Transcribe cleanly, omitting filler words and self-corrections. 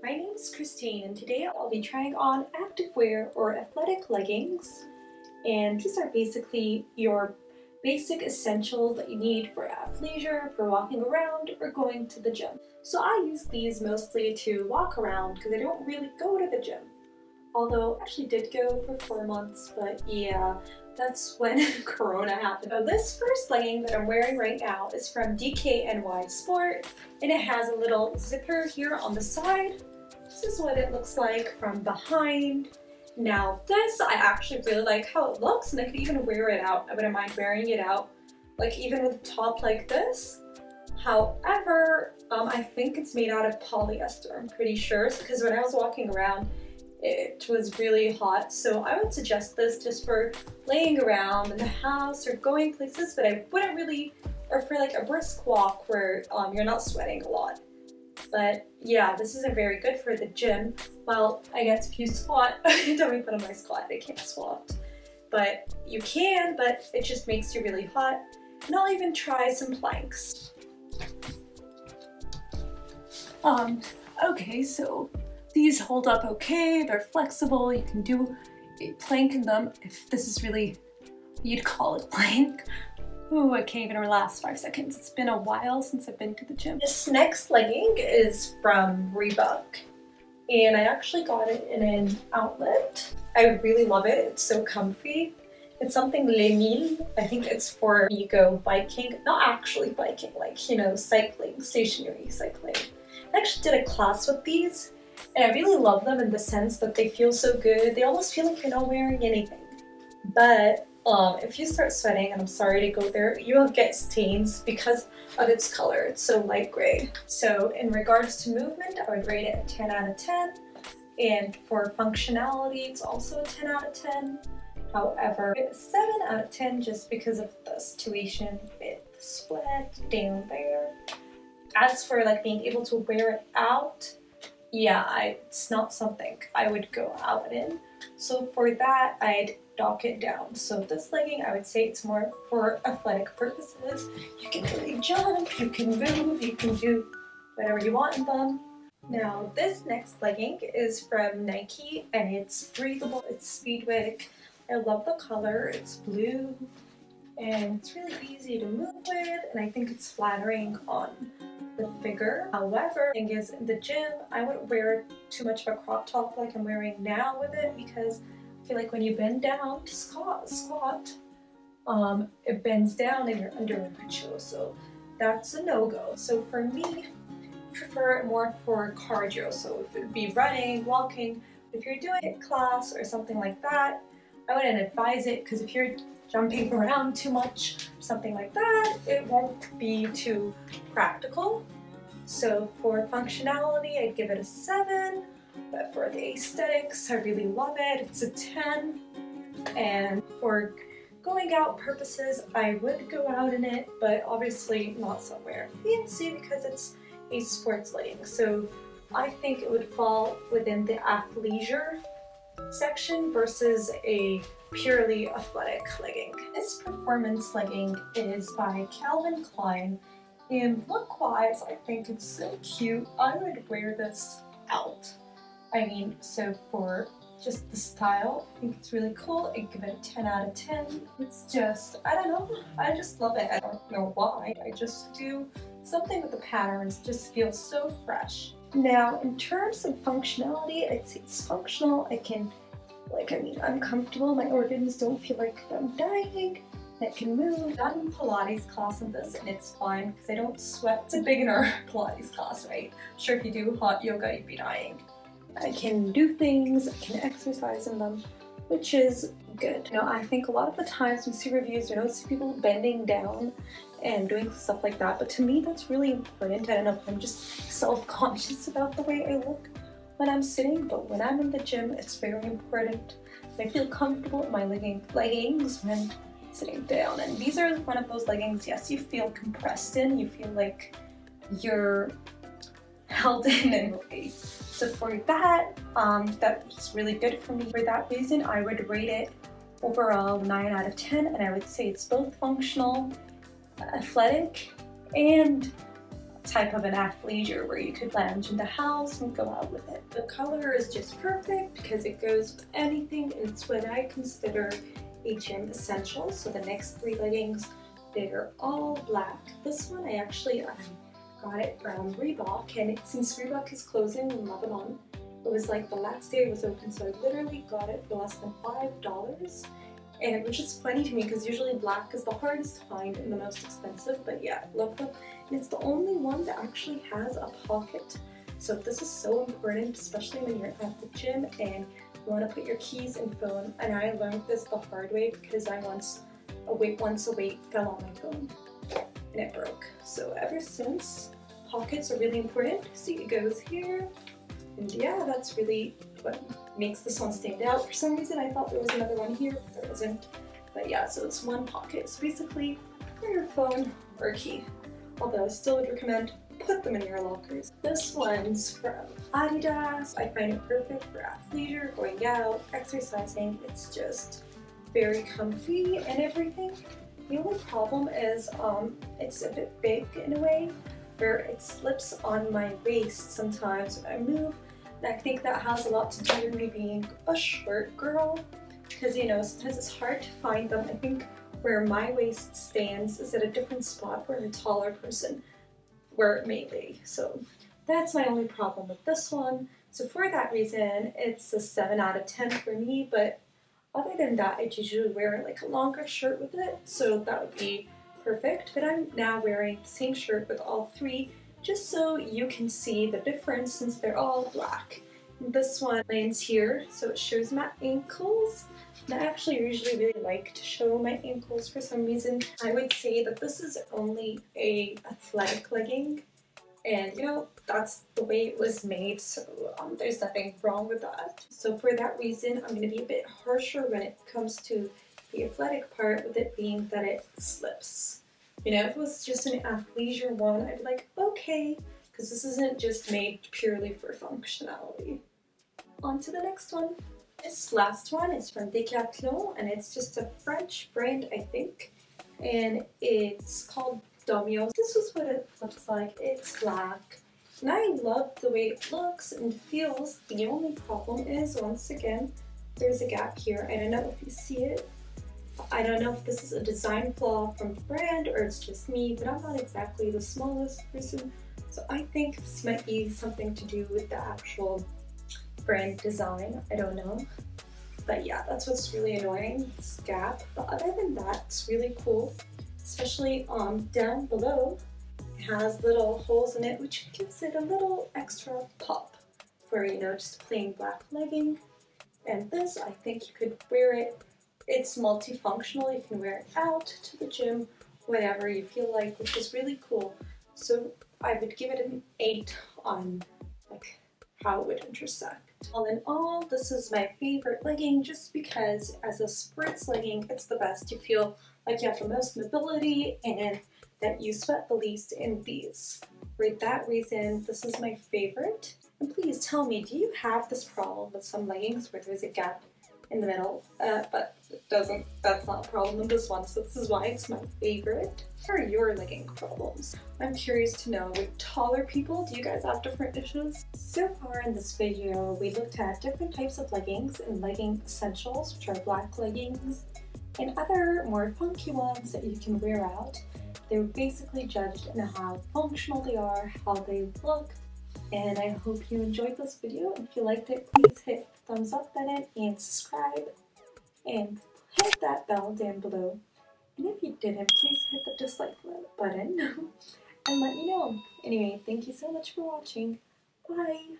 My name is Christine and today I'll be trying on activewear or athletic leggings, and these are basically your basic essentials that you need for athleisure, for walking around or going to the gym. So I use these mostly to walk around because I don't really go to the gym. Although I actually did go for 4 months, but yeah, that's when Corona happened. Now, this first legging that I'm wearing right now is from DKNY Sport, and it has a little zipper here on the side. This is what it looks like from behind. Now this, I actually really like how it looks, and I could even wear it out. I wouldn't mind wearing it out, like even with a top like this. However, I think it's made out of polyester, I'm pretty sure, because when I was walking around, it was really hot, so I would suggest this just for laying around in the house or going places, but I wouldn't really, or for like a brisk walk where you're not sweating a lot. But yeah, this isn't very good for the gym. Well, I guess if you squat, don't make fun of my squat, I can't squat. But you can, but it just makes you really hot. And I'll even try some planks. Okay, so these hold up okay, they're flexible, you can do a plank in them if this is really, you'd call it plank. Ooh, I can't even last 5 seconds. It's been a while since I've been to the gym. This next legging is from Reebok, and I actually got it in an outlet. I really love it, it's so comfy. It's something Les Milles. I think it's for you go biking, not actually biking, like, you know, cycling, stationary cycling. I actually did a class with these, and I really love them in the sense that they feel so good. They almost feel like you're not wearing anything. But if you start sweating, and I'm sorry to go there, you will get stains because of its color. It's so light gray. So in regards to movement, I would rate it a 10 out of 10. And for functionality, it's also a 10 out of 10. However, it's 7 out of 10 just because of the situation with the sweat down there. As for like being able to wear it out, yeah, it's not something I would go out in. So for that, I'd dock it down. So this legging, I would say it's more for athletic purposes. You can really jump, you can move, you can do whatever you want in them. Now this next legging is from Nike, and it's breathable, it's Speedway. I love the color, it's blue, and it's really easy to move with, and I think it's flattering on the figure. However, the thing is, in the gym, I wouldn't wear too much of a crop top like I'm wearing now with it, because I feel like when you bend down to squat, it bends down and your underarm could show, so that's a no-go. So for me, I prefer it more for cardio, so if it would be running, walking, if you're doing a class or something like that, I wouldn't advise it, because if you're jumping around too much, something like that, it won't be too practical. So for functionality, I'd give it a 7, but for the aesthetics, I really love it. It's a 10. And for going out purposes, I would go out in it, but obviously not somewhere fancy because it's a sports legging. So I think it would fall within the athleisure section versus a purely athletic legging. This performance legging is by Klein, and look-wise, I think it's so cute. I would wear this out. I mean, so for just the style, I think it's really cool. I give it a 10 out of 10. It's just, I don't know, I just love it. I don't know why. I just do something with the patterns, just feels so fresh. Now, in terms of functionality, I'd say it's functional. I'm comfortable, my organs don't feel like I'm dying, I can move. I've done Pilates class in this, and it's fine because I don't sweat. It's a beginner Pilates class, right? I'm sure if you do hot yoga, you'd be dying. I can do things, I can exercise in them, which is good. You know, I think a lot of the times we see reviews, we don't see people bending down and doing stuff like that, but to me that's really important. I don't know if I'm just self-conscious about the way I look when I'm sitting, but when I'm in the gym, it's very important. I feel comfortable in my leggings when sitting down. And these are one of those leggings, yes, you feel compressed in, you feel like you're held in a way. So for that, that's really good for me. For that reason, I would rate it overall 9 out of 10, and I would say it's both functional, athletic, and type of an athleisure where you could lounge in the house and go out with it. The color is just perfect because it goes with anything. It's what I consider a gym essential. So the next 3 leggings, they're all black. This one I actually got it from Reebok, and since Reebok is closing in Lebanon, it was like the last day it was open, so I literally got it for less than $5. And which is funny to me because usually black is the hardest to find and the most expensive, but yeah, I love them. And it's the only one that actually has a pocket. So this is so important, especially when you're at the gym and you want to put your keys and phone. And I learned this the hard way because I once a weight fell on my phone and it broke. So ever since, pockets are really important. See, it goes here. And yeah, that's really what makes this one stand out. For some reason I thought there was another one here, but there wasn't. But yeah, so it's one pocket. So basically, for your phone or key. Although I still would recommend put them in your lockers. This one's from Adidas. I find it perfect for athleisure, going out, exercising. It's just very comfy and everything. The only problem is it's a bit big in a way, where it slips on my waist sometimes when I move. And I think that has a lot to do with me being a short girl, because you know, sometimes it's hard to find them. I think where my waist stands is at a different spot where a taller person where it may lay. So that's my only problem with this one. So for that reason, it's a 7 out of 10 for me, but other than that, I usually wear like a longer shirt with it, so that would be perfect. But I'm now wearing the same shirt with all 3, just so you can see the difference since they're all black. This one lands here, so it shows my ankles. And I actually usually really like to show my ankles for some reason. I would say that this is only a athletic legging, and you know, that's the way it was made, so there's nothing wrong with that. So for that reason, I'm going to be a bit harsher when it comes to the athletic part, with it being that it slips. You know, if it was just an athleisure one, I'd be like, okay, because this isn't just made purely for functionality. On to the next one. This last one is from Decathlon, and it's just a French brand, I think, and it's called Domyos. This is what it looks like. It's black, and I love the way it looks and feels. The only problem is, once again, there's a gap here. I don't know if you see it. I don't know if this is a design flaw from the brand or it's just me, but I'm not exactly the smallest person, so I think this might be something to do with the actual brand design. I don't know. But yeah, that's what's really annoying, this gap. But other than that, it's really cool. Especially down below, it has little holes in it, which gives it a little extra pop for, you know, just a plain black legging. And this, I think you could wear it. It's multifunctional. You can wear it out to the gym, whatever you feel like, which is really cool. So I would give it an 8 on like how it would intersect. All in all, this is my favorite legging just because as a spritz legging, it's the best. You feel like you have the most mobility and that you sweat the least in these. For that reason, this is my favorite. And please tell me, do you have this problem with some leggings where there's a gap in the middle? But that's not a problem in this one, so this is why it's my favorite. What are your legging problems? I'm curious to know, with taller people, do you guys have different issues? So far in this video, we looked at different types of leggings and legging essentials, which are black leggings, and other more funky ones that you can wear out. They were basically judged in how functional they are, how they look, and I hope you enjoyed this video. If you liked it, please hit the thumbs up button and subscribe, and hit that bell down below. And if you didn't, please hit the dislike button and let me know. Anyway, thank you so much for watching. Bye!